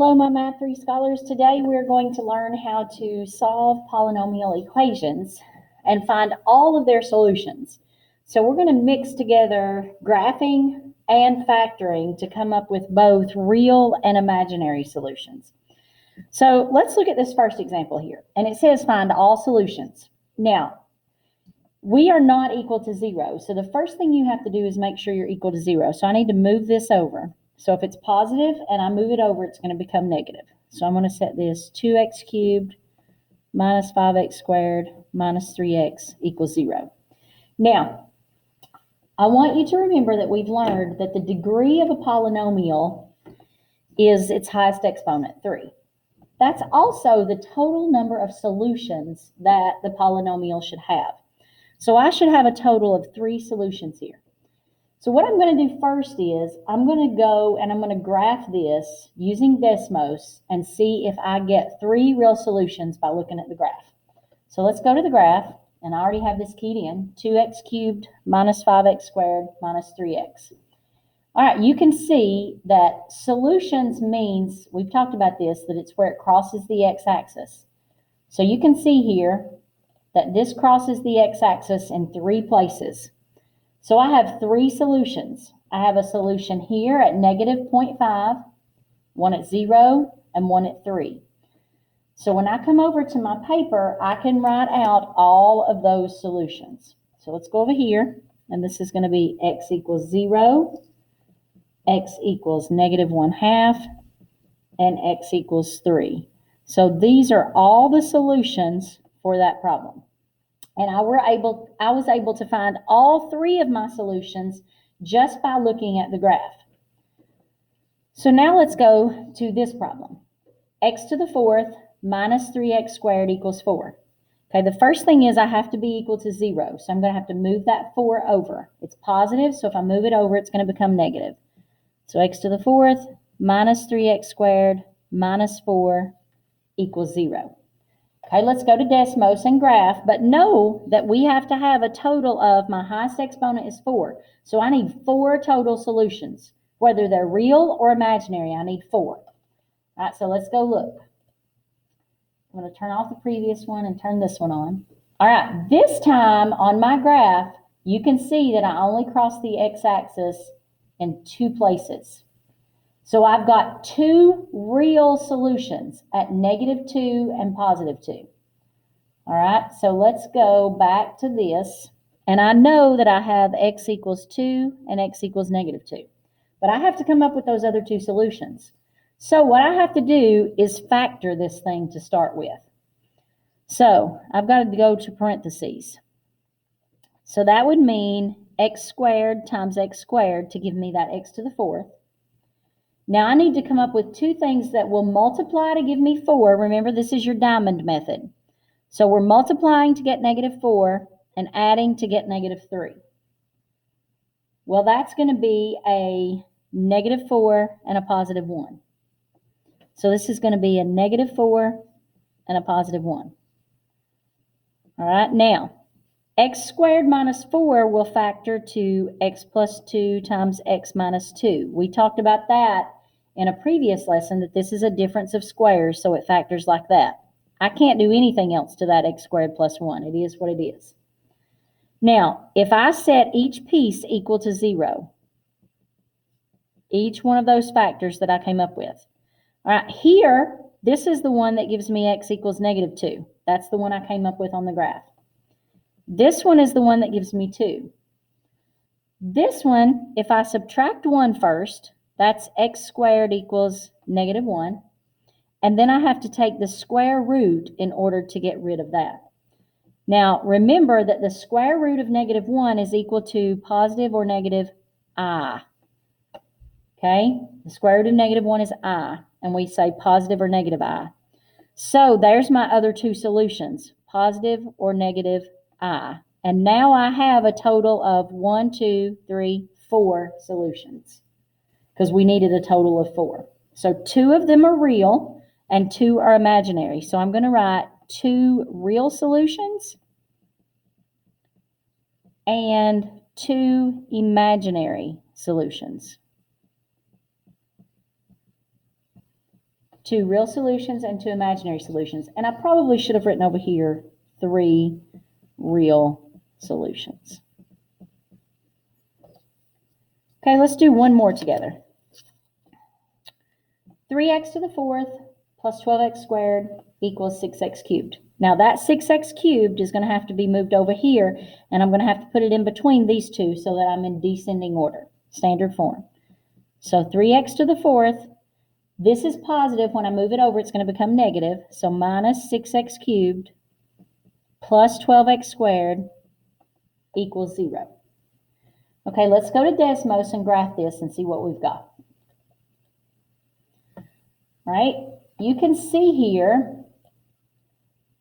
Hello, my Math 3 scholars. Today we're going to learn how to solve polynomial equations and find all of their solutions. So we're going to mix together graphing and factoring to come up with both real and imaginary solutions. So let's look at this first example here. And it says find all solutions. Now, we are not equal to 0. So the first thing you have to do is make sure you're equal to 0. So I need to move this over. So if it's positive and I move it over, it's going to become negative. So I'm going to set this 2x cubed minus 5x squared minus 3x equals 0. Now, I want you to remember that we've learned that the degree of a polynomial is its highest exponent, 3. That's also the total number of solutions that the polynomial should have. So I should have a total of 3 solutions here. So what I'm going to do first is I'm going to go and I'm going to graph this using Desmos and see if I get 3 real solutions by looking at the graph. So let's go to the graph, and I already have this keyed in, 2x cubed minus 5x squared minus 3x. All right, you can see that solutions means, we've talked about this, that it's where it crosses the x-axis. So you can see here that this crosses the x-axis in 3 places. So I have 3 solutions. I have a solution here at negative 0.5, one at 0, and one at 3. So when I come over to my paper, I can write out all of those solutions. So let's go over here, and this is going to be x equals 0, x equals negative 1/2, and x equals 3. So these are all the solutions for that problem. And I was able to find all 3 of my solutions just by looking at the graph. So now let's go to this problem. X to the 4th minus 3x squared equals 4. Okay, the first thing is I have to be equal to 0. So I'm going to have to move that 4 over. It's positive, so if I move it over, it's going to become negative. So x to the 4th minus 3x squared minus 4 equals 0. Okay, let's go to Desmos and graph, but know that we have to have a total of, my highest exponent is 4. So I need 4 total solutions. Whether they're real or imaginary, I need 4. All right, so let's go look. I'm going to turn off the previous one and turn this one on. All right, this time on my graph, you can see that I only cross the x-axis in 2 places. So I've got 2 real solutions at negative 2 and positive 2. All right, so let's go back to this. And I know that I have x equals 2 and x equals negative 2. But I have to come up with those other 2 solutions. So what I have to do is factor this thing to start with. So I've got to go to parentheses. So that would mean x squared times x squared to give me that x to the 4th. Now I need to come up with 2 things that will multiply to give me 4. Remember, this is your diamond method. So we're multiplying to get negative 4 and adding to get negative 3. Well, that's going to be a negative 4 and a positive 1. So this is going to be a negative 4 and a positive 1. All right, now x squared minus 4 will factor to x plus 2 times x minus 2. We talked about that in a previous lesson, that this is a difference of squares, so it factors like that. I can't do anything else to that x squared plus 1. It is what it is. Now, if I set each piece equal to 0, each one of those factors that I came up with. All right, here, this is the one that gives me x equals negative 2. That's the one I came up with on the graph. This one is the one that gives me 2. This one, if I subtract 1 first, that's x squared equals negative 1. And then I have to take the square root in order to get rid of that. Now, remember that the square root of negative 1 is equal to positive or negative I. Okay? The square root of negative 1 is I, and we say positive or negative I. So there's my other 2 solutions, positive or negative I. And now I have a total of 1, 2, 3, 4 solutions, because we needed a total of 4. So 2 of them are real and 2 are imaginary. So I'm going to write 2 real solutions and 2 imaginary solutions. 2 real solutions and 2 imaginary solutions. And I probably should have written over here 3 real solutions. Okay, let's do one more together. 3x to the 4th plus 12x squared equals 6x cubed. Now that 6x cubed is going to have to be moved over here, and I'm going to have to put it in between these two so that I'm in descending order, standard form. So 3x to the 4th, this is positive. When I move it over, it's going to become negative. So minus 6x cubed plus 12x squared equals 0. Okay, let's go to Desmos and graph this and see what we've got. Right? You can see here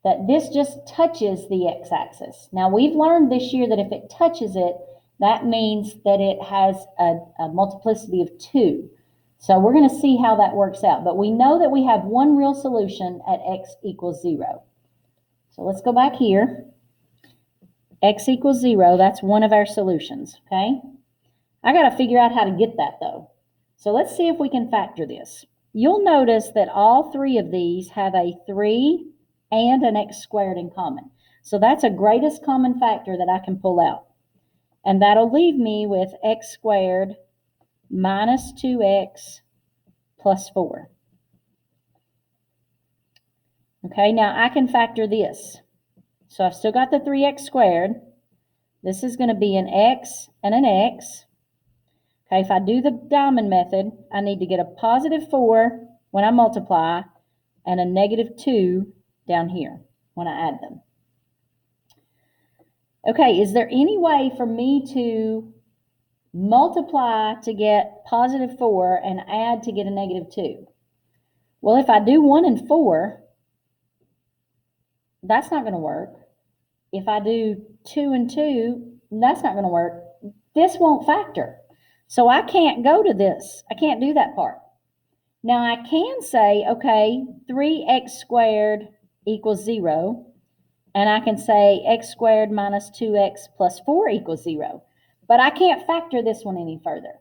that this just touches the x-axis. Now, we've learned this year that if it touches it, that means that it has a multiplicity of 2. So we're going to see how that works out. But we know that we have one real solution at x equals 0. So let's go back here. X equals 0, that's one of our solutions, okay? I got to figure out how to get that, though. So let's see if we can factor this. You'll notice that all 3 of these have a 3 and an x squared in common. So that's a greatest common factor that I can pull out. And that'll leave me with x squared minus 2x plus 4. Okay, now I can factor this. So I've still got the 3x squared. This is going to be an x and an x. Okay, if I do the diamond method, I need to get a positive 4 when I multiply and a negative 2 down here when I add them. Okay, is there any way for me to multiply to get positive 4 and add to get a negative 2? Well, if I do 1 and 4, that's not going to work. If I do 2 and 2, that's not going to work. This won't factor. So I can't go to this. I can't do that part. Now I can say, okay, 3x squared equals 0. And I can say x squared minus 2x plus 4 equals 0. But I can't factor this one any further.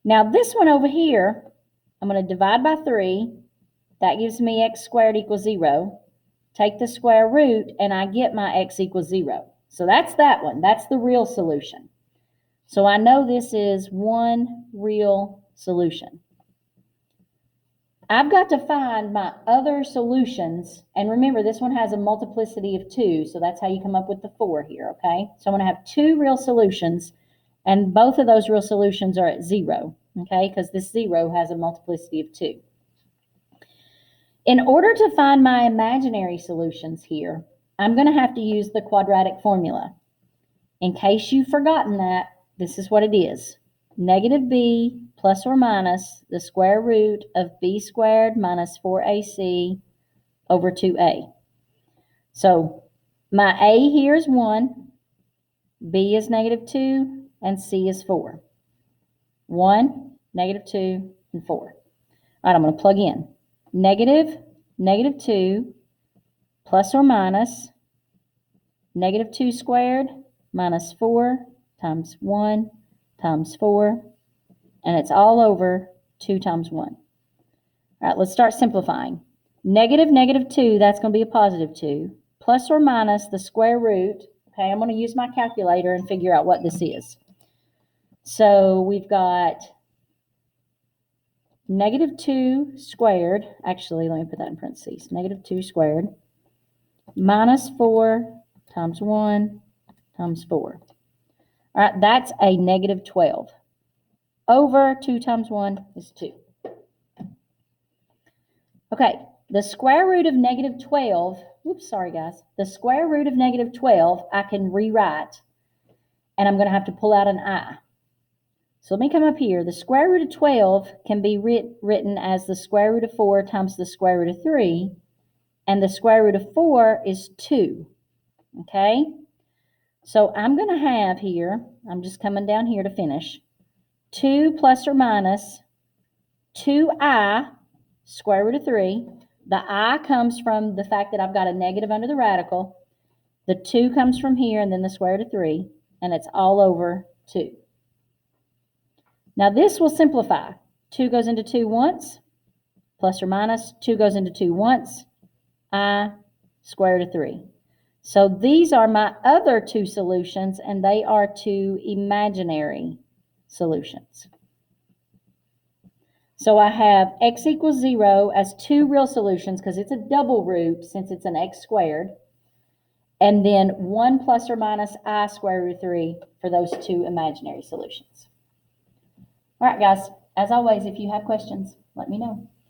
Now this one over here, I'm going to divide by 3. That gives me x squared equals 0. Take the square root, and I get my x equals 0. So that's that one. That's the real solution. So I know this is one real solution. I've got to find my other solutions, and remember this one has a multiplicity of 2, so that's how you come up with the 4 here, okay? So I'm going to have 2 real solutions, and both of those real solutions are at 0, okay? Because this 0 has a multiplicity of 2. In order to find my imaginary solutions here, I'm going to have to use the quadratic formula. In case you've forgotten that, this is what it is. Negative b plus or minus the square root of b squared minus 4ac over 2a. So my a here is 1, b is negative 2, and c is 4. 1, negative 2, and 4. All right, I'm going to plug in. Negative 2 plus or minus negative 2 squared minus 4 times 1 times 4, and it's all over 2 times 1. All right, let's start simplifying. Negative 2, that's going to be a positive 2, plus or minus the square root. Okay, I'm going to use my calculator and figure out what this is. So we've got negative 2 squared. Actually, let me put that in parentheses. Negative 2 squared minus 4 times 1 times 4. All right, that's a negative 12. Over 2 times 1 is 2. Okay, the square root of negative 12, oops, sorry guys. The square root of negative 12 I can rewrite, and I'm going to have to pull out an I. So let me come up here. The square root of 12 can be written as the square root of 4 times the square root of 3, and the square root of 4 is 2, okay? So I'm going to have here, I'm just coming down here to finish, 2 plus or minus 2i square root of 3. The I comes from the fact that I've got a negative under the radical. The 2 comes from here, and then the square root of 3, and it's all over 2. Now this will simplify. 2 goes into 2 once, plus or minus. 2 goes into 2 once. I square root of 3. So these are my other two solutions, and they are two imaginary solutions. So I have x equals 0 as two real solutions because it's a double root since it's an x squared. And then 1 plus or minus I square root of 3 for those two imaginary solutions. All right, guys, as always, if you have questions, let me know.